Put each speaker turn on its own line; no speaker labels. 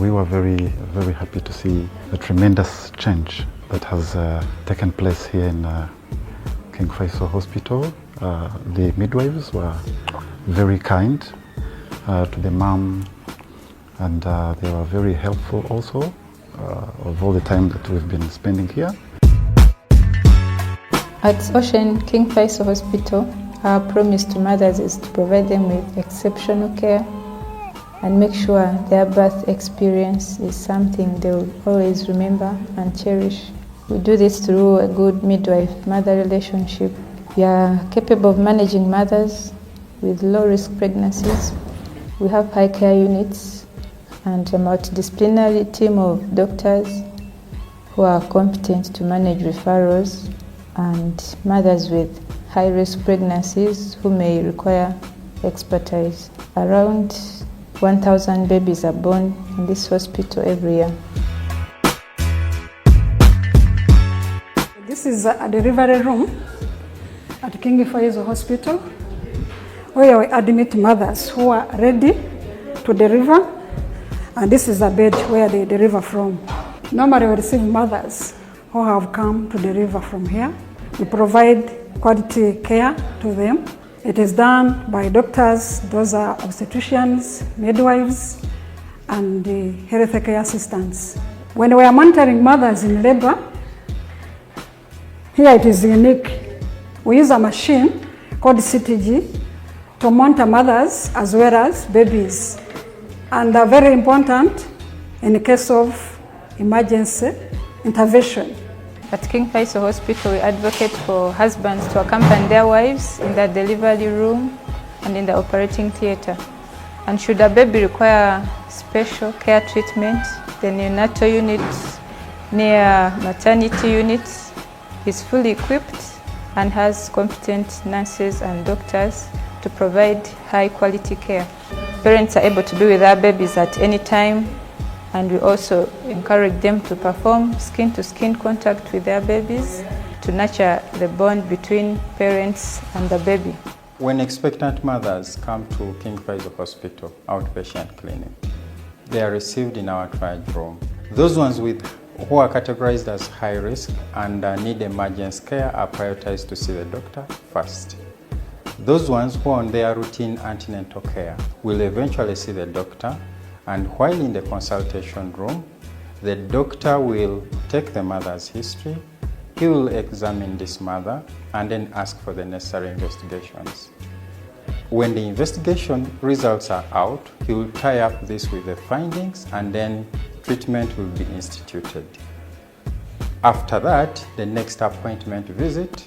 We were very happy to see the tremendous change that has taken place here in King Faisal Hospital. The midwives were very kind to the mom, and they were very helpful also of all the time that we've been spending here.
At Ocean King Faisal Hospital, our promise to mothers is to provide them with exceptional care and make sure their birth experience is something they will always remember and cherish. We do this through a good midwife-mother relationship. We are capable of managing mothers with low-risk pregnancies. We have high care units and a multidisciplinary team of doctors who are competent to manage referrals and mothers with high-risk pregnancies who may require expertise. Around 1,000 babies are born in this hospital every year.
This is a delivery room at King Faisal Hospital, where we admit mothers who are ready to deliver, and this is a bed where they deliver from. Normally we receive mothers who have come to deliver from here. We provide quality care to them. It is done by doctors, those are obstetricians, midwives, and the health care assistants. When we are monitoring mothers in labor, here it is unique. We use a machine called CTG to monitor mothers as well as babies. And they're very important in the case of emergency intervention.
At King Faisal Hospital, we advocate for husbands to accompany their wives in the delivery room and in the operating theatre. And should a baby require special care treatment, the neonatal unit near maternity units is fully equipped and has competent nurses and doctors to provide high quality care. Parents are able to be with their babies at any time, and we also encourage them to perform skin-to-skin contact with their babies to nurture the bond between parents and the baby.
When expectant mothers come to King Faisal Hospital outpatient clinic, they are received in our triage room. Those ones who are categorized as high risk and need emergency care are prioritized to see the doctor first. Those ones who are on their routine antenatal care will eventually see the doctor, and while in the consultation room, the doctor will take the mother's history. He will examine this mother and then ask for the necessary investigations. When the investigation results are out, he will tie up this with the findings, and then treatment will be instituted. After that, the next appointment visit